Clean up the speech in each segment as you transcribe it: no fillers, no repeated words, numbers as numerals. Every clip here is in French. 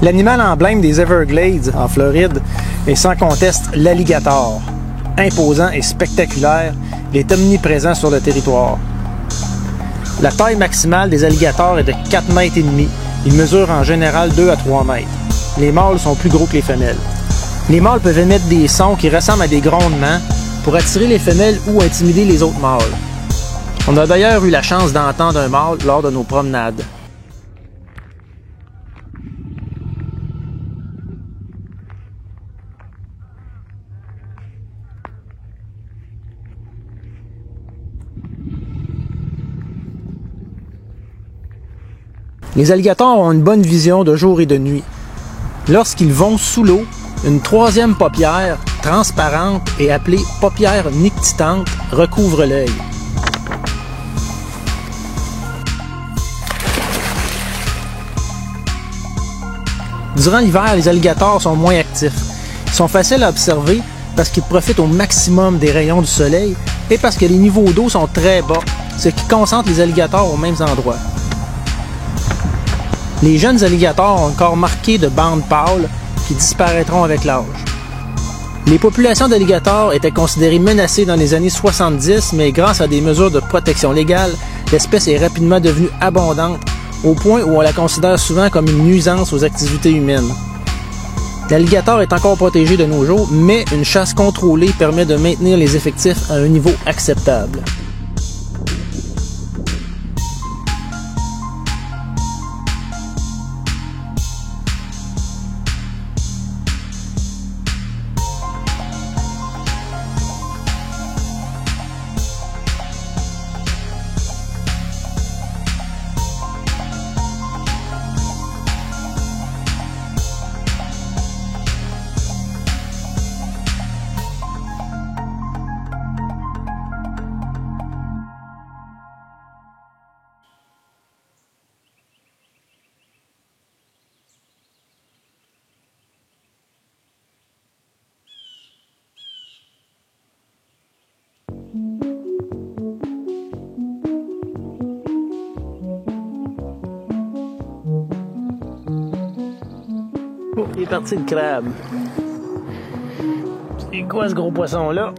L'animal emblème des Everglades, en Floride, est sans conteste l'alligator. Imposant et spectaculaire, il est omniprésent sur le territoire. La taille maximale des alligators est de 4,5 mètres. Ils mesurent en général 2 à 3 mètres. Les mâles sont plus gros que les femelles. Les mâles peuvent émettre des sons qui ressemblent à des grondements pour attirer les femelles ou intimider les autres mâles. On a d'ailleurs eu la chance d'entendre un mâle lors de nos promenades. Les alligators ont une bonne vision de jour et de nuit. Lorsqu'ils vont sous l'eau, une troisième paupière, transparente et appelée paupière nictitante, recouvre l'œil. Durant l'hiver, les alligators sont moins actifs. Ils sont faciles à observer parce qu'ils profitent au maximum des rayons du soleil et parce que les niveaux d'eau sont très bas, ce qui concentre les alligators aux mêmes endroits. Les jeunes alligators ont un corps marqué de bandes pâles qui disparaîtront avec l'âge. Les populations d'alligators étaient considérées menacées dans les années 70, mais grâce à des mesures de protection légale, l'espèce est rapidement devenue abondante, au point où on la considère souvent comme une nuisance aux activités humaines. L'alligator est encore protégé de nos jours, mais une chasse contrôlée permet de maintenir les effectifs à un niveau acceptable. Oh, il est parti le crabe. C'est quoi ce gros poisson-là?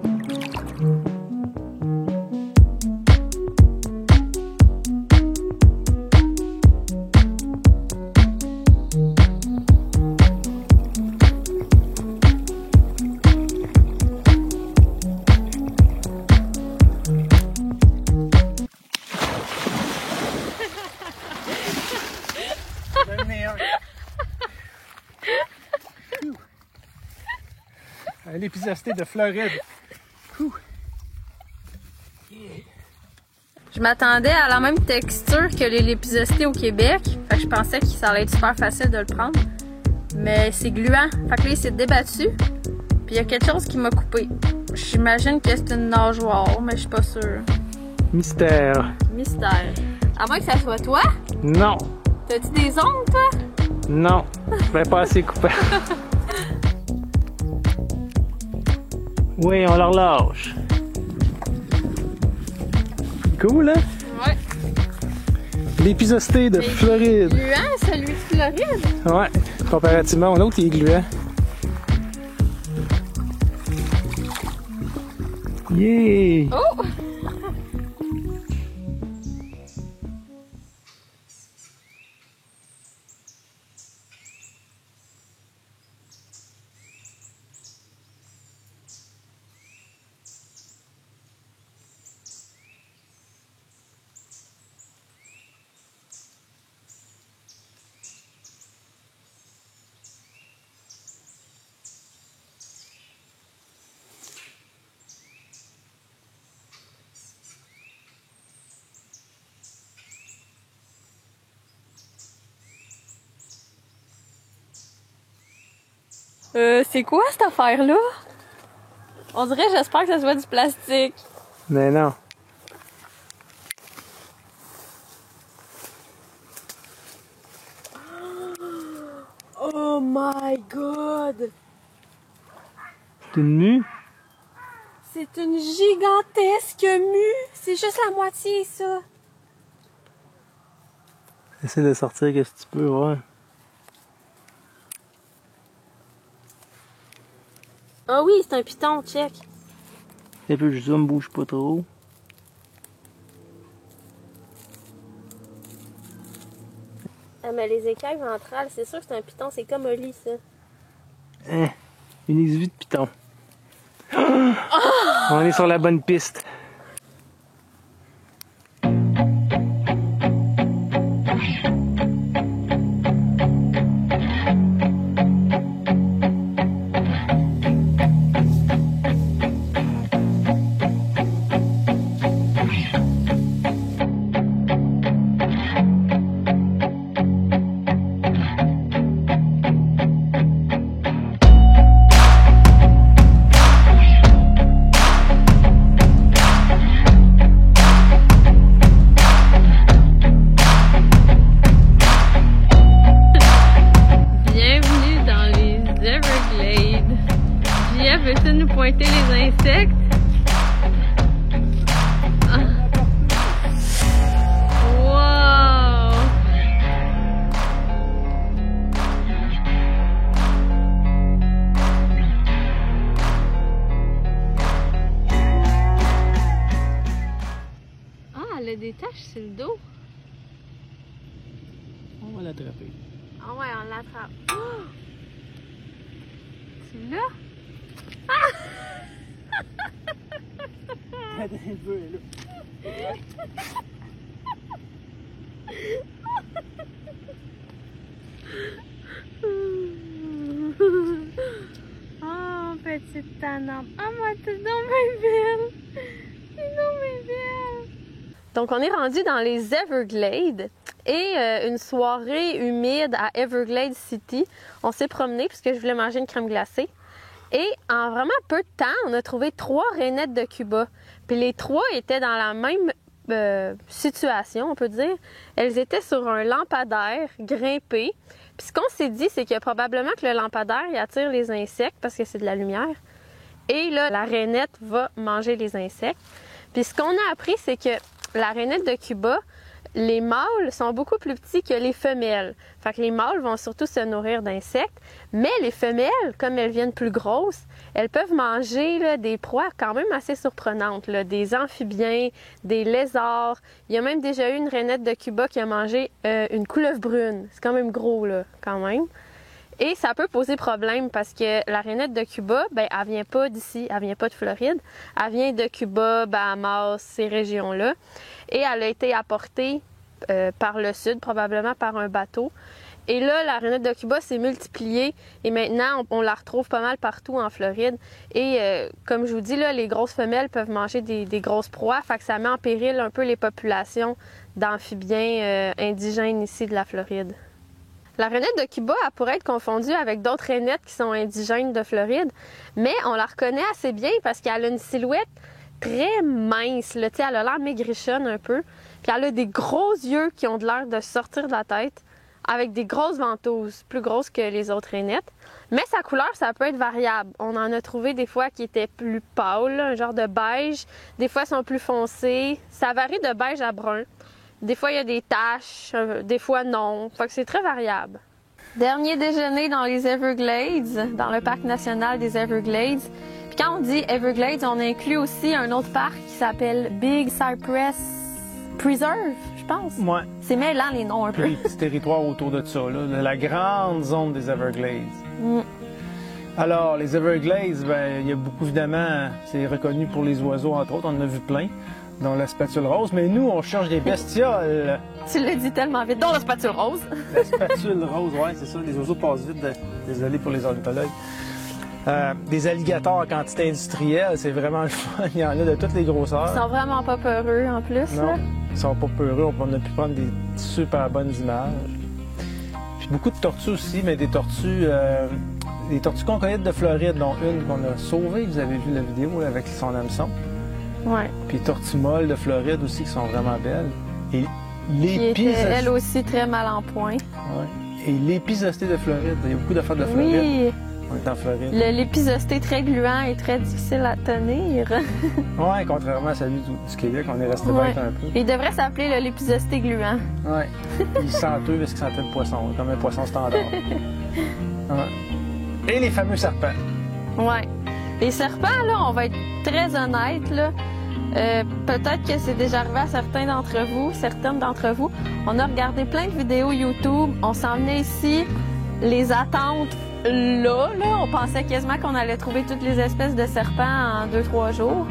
L'épizosté de Floride. Je m'attendais à la même texture que les lépizostés au Québec. Fait que je pensais que ça allait être super facile de le prendre. Mais c'est gluant. Fait que là, il s'est débattu. Puis il y a quelque chose qui m'a coupé. J'imagine que c'est une nageoire, mais je suis pas sûre. Mystère. Mystère. À moins que ça soit toi? Non. T'as-tu des ongles, toi? Non. Ben pas assez coupant. Oui, on leur lâche. Cool, hein? Ouais. L'épizosté de Floride. Gluant, celui de Floride? Ouais, comparativement à l'autre, il est gluant. Yeah! Oh! C'est quoi cette affaire-là? On dirait, j'espère que ça soit du plastique. Mais non. Oh my god! C'est une mue? C'est une gigantesque mue! C'est juste la moitié, ça! Essaye de sortir qu'est-ce que tu peux, ouais. Ah oui, c'est un python, check. Un peu, je zoome, bouge pas trop. Ah, mais les écailles ventrales, c'est sûr que c'est un python, c'est comme Oli, ça. Hein, une exhibit de python. On est sur la bonne piste. Veux-tu nous pointer les insectes? Wow! Ah, elle a des taches sur le dos. On va l'attraper. Ah ouais, on l'attrape. Oh! Tu l'as? Oh, petite tanante. Ah, moi, t'es donc bien belle. T'es donc bien belle. Donc, on est rendu dans les Everglades et une soirée humide à Everglades City. On s'est promené puisque je voulais manger une crème glacée. Et en vraiment peu de temps, on a trouvé 3 rainettes de Cuba. Puis les 3 étaient dans la même situation, on peut dire. Elles étaient sur un lampadaire grimpé. Puis ce qu'on s'est dit, c'est que probablement que le lampadaire, il attire les insectes parce que c'est de la lumière. Et là, la rainette va manger les insectes. Puis ce qu'on a appris, c'est que la rainette de Cuba, les mâles sont beaucoup plus petits que les femelles. Fait que les mâles vont surtout se nourrir d'insectes, mais les femelles, comme elles viennent plus grosses, elles peuvent manger là, des proies quand même assez surprenantes, là, des amphibiens, des lézards. Il y a même déjà eu une rainette de Cuba qui a mangé une couleuvre brune. C'est quand même gros, là, quand même. Et ça peut poser problème parce que la rainette de Cuba, ben, elle vient pas d'ici, elle vient pas de Floride. Elle vient de Cuba, Bahamas, ces régions-là. Et elle a été apportée par le sud, probablement par un bateau. Et là, la rainette de Cuba s'est multipliée et maintenant, on la retrouve pas mal partout en Floride. Et comme je vous dis, là, les grosses femelles peuvent manger des grosses proies, fait que ça met en péril un peu les populations d'amphibiens indigènes ici de la Floride. La rainette de Cuba, elle pourrait être confondue avec d'autres rainettes qui sont indigènes de Floride, mais on la reconnaît assez bien parce qu'elle a une silhouette très mince, là, elle a l'air maigrichonne un peu, puis elle a des gros yeux qui ont de l'air de sortir de la tête, avec des grosses ventouses, plus grosses que les autres rainettes. Mais sa couleur, ça peut être variable. On en a trouvé des fois qui étaient plus pâles, un genre de beige, des fois sont plus foncés, ça varie de beige à brun. Des fois, il y a des taches, des fois non. Fait que c'est très variable. Dernier déjeuner dans les Everglades, dans le parc national des Everglades. Puis quand on dit Everglades, on inclut aussi un autre parc qui s'appelle Big Cypress Preserve, je pense. Ouais. C'est mêlant les noms un peu. Les petits territoires autour de ça, là, de la grande zone des Everglades. Mm. Alors, les Everglades, ben, il y a beaucoup, évidemment, c'est reconnu pour les oiseaux, entre autres, on en a vu plein, dont la spatule rose, mais nous, on cherche des bestioles. Tu l'as dit tellement vite, dont la spatule rose. La spatule rose, oui, c'est ça, les oiseaux passent vite, désolé pour les ornithologues. Des alligators en quantité industrielle, c'est vraiment le fun, il y en a de toutes les grosseurs. Ils sont vraiment pas peureux en plus. Non, là. ils sont pas peureux, on a pu prendre des super bonnes images. Puis beaucoup de tortues aussi, mais des tortues concoïdes de Floride, dont une qu'on a sauvée, vous avez vu la vidéo là, avec son hameçon. Ouais. Puis tortues molles de Floride aussi qui sont vraiment belles. Et Qui était elle aussi très mal en point. Ouais. Et l'épisosté de Floride, il y a beaucoup d'affaires de Floride. Oui. On est en Floride. L'épisosté très gluant et très difficile à tenir. Oui, contrairement à celui du Québec, on est resté bête un peu. Il devrait s'appeler l'épisosté gluant. Oui. Il senteux parce qu'il sentait le poisson, comme un poisson standard. Ouais. Et les fameux serpents. Ouais. Les serpents, là, on va être très honnête, là. Peut-être que c'est déjà arrivé à certaines d'entre vous. On a regardé plein de vidéos YouTube. On s'en venait ici. Les attentes, là, on pensait quasiment qu'on allait trouver toutes les espèces de serpents en 2-3 jours.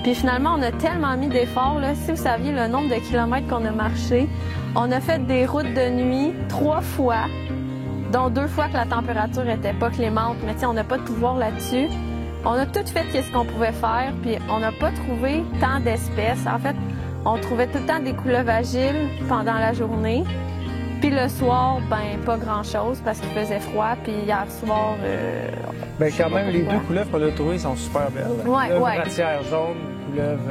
Puis finalement, on a tellement mis d'efforts, là. Si vous saviez le nombre de kilomètres qu'on a marché, on a fait des routes de nuit 3 fois, dont 2 fois que la température était pas clémente. Mais tiens, on n'a pas de pouvoir là-dessus. On a tout fait ce qu'on pouvait faire, puis on n'a pas trouvé tant d'espèces. En fait, on trouvait tout le temps des couleuvres agiles pendant la journée. Puis le soir, ben pas grand-chose parce qu'il faisait froid. Puis hier soir... Ben quand même, les 2 couleuvres qu'on a trouvées sont super belles. Ouais. Ratière jaune, couleuvre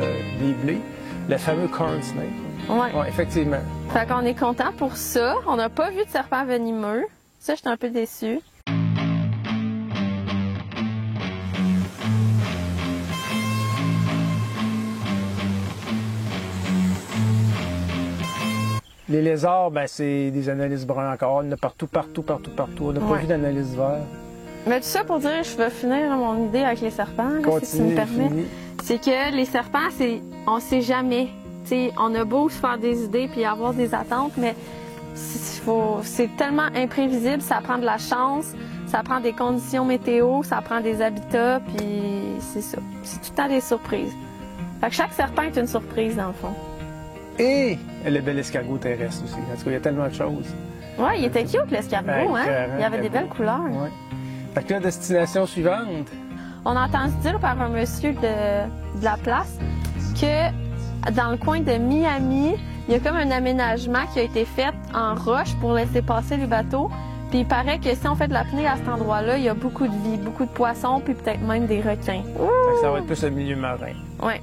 des blés. Le fameux corn snake. Ouais, effectivement. Fait qu'on est content pour ça. On n'a pas vu de serpent venimeux. Ça, j'étais un peu déçue. Les lézards, ben c'est des analyses bruns encore. Il y en a partout. On n'a pas vu d'analyse vert. Mais tout ça pour dire, je vais finir mon idée avec les serpents, là, si tu me permets. C'est que les serpents, on sait jamais. T'sais, on a beau se faire des idées puis avoir des attentes, mais c'est tellement imprévisible, ça prend de la chance, ça prend des conditions météo, ça prend des habitats, puis c'est ça. C'est tout le temps des surprises. Fait que chaque serpent est une surprise, dans le fond. Et le bel escargot terrestre aussi. En tout cas, il y a tellement de choses. Ouais, il était cute, l'escargot, hein? Il y avait des belles couleurs. Ouais. Fait que la destination suivante. On a entendu dire par un monsieur de la place que dans le coin de Miami, il y a comme un aménagement qui a été fait en roche pour laisser passer les bateaux. Puis il paraît que si on fait de l'apnée à cet endroit-là, il y a beaucoup de vie, beaucoup de poissons, puis peut-être même des requins. Fait que ça va être plus le milieu marin. Ouais.